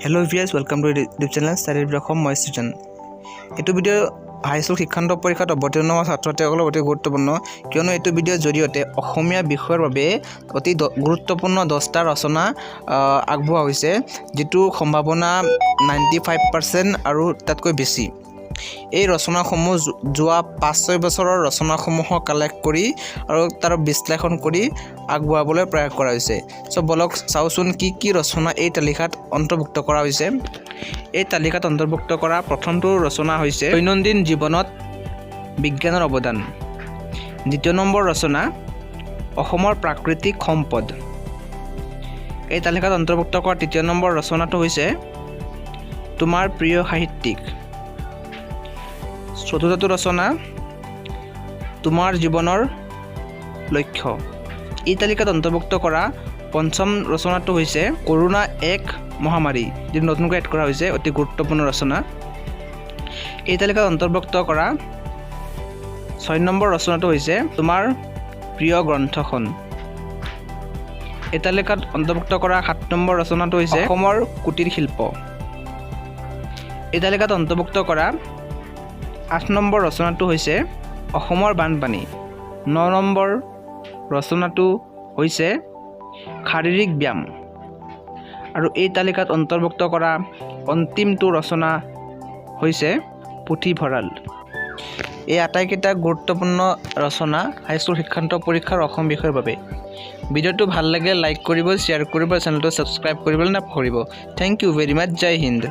Hello viewers, welcome to YouTube channel Study Axom মই সৃজন। এটো video হাই school শিক্ষান্ত পৰীক্ষাত অৱতীৰ্ণ হোৱা ছাত্ৰসকলৰ অতি গুৰুত্বপূৰ্ণ কিয়নো এটো ভিডিওৰ জৰিয়তে অসমীয়া বিষয়ৰ বাবে অতি গুৰুত্বপূৰ্ণ 10টা ৰচনা আগবঢ়োৱা হৈছে যেটো সম্ভাৱনা 95% আৰু তাতকৈ বেছি। এই ৰচনাসমূহ যোৱা 5-6 বছৰৰ ৰচনাসমূহ কালেক্ট কৰি আৰু তাৰ বিশ্লেষণ কৰি আগবঢ়াবলৈ প্ৰয়াস কৰা হৈছে। সো বলক চাওচোন কি ৰচনা এই তালিকাত অন্তৰ্ভুক্ত কৰা হৈছে। এই তালিকাত অন্তৰ্ভুক্ত কৰা প্ৰথমটো ৰচনা হৈছে দৈনন্দিন জীৱনত বিজ্ঞানৰ অৱদান। দ্বিতীয় নম্বৰ ৰচনা অসমৰ প্ৰাকৃতিক সম্পদ। এই তালিকাত অন্তৰ্ভুক্ত কৰা তৃতীয় নম্বৰ ৰচনাটো হৈছে তোমাৰ প্ৰিয় সাহিত্যিক। চতুৰ্থটো ৰচনা তোমাৰ জীৱনৰ লক্ষ্য। এই তালিকাত অন্তৰ্ভুক্ত কৰা পঞ্চম ৰচনাটো হৈছে কৰোনা এক মহামাৰী, যিটো নতুনকৈ এড কৰা হৈছে, অতি গুৰুত্বপূৰ্ণ ৰচনা। এই তালিকাত অন্তৰ্ভুক্ত কৰা 6 নম্বৰ ৰচনাটো হৈছে তোমাৰ প্ৰিয় গ্ৰন্থখন। এই তালিকাত অন্তৰ্ভুক্ত কৰা 7 নম্বৰ ৰচনাটো হৈছে অসমৰ কুটিৰ শিল্প। এই তালিকাত অন্তৰ্ভুক্ত কৰা 8 নম্বৰ ৰচনাটো হৈছে অসমৰ বানপানী। 9 নম্বৰ ৰচনাটো হৈছে শাৰীৰিক ব্যায়াম। আৰু এই তালিকাত অন্তৰ্ভুক্ত কৰা অন্তিমটো ৰচনা হৈছে পুথিভঁৰাল। এই আটাইকেইটা গুৰুত্বপূৰ্ণ ৰচনা হাইস্কুল শিক্ষান্ত পৰীক্ষাৰ অসম বিষয়ৰ বাবে। ভিডিওটো ভাল লাগে লাইক কৰিব, শ্বেয়াৰ কৰিব, চেনেলটো সাবস্ক্ৰাইব কৰিবলৈ নাপাহৰিব। Thank you very much. জয় হিন্দ।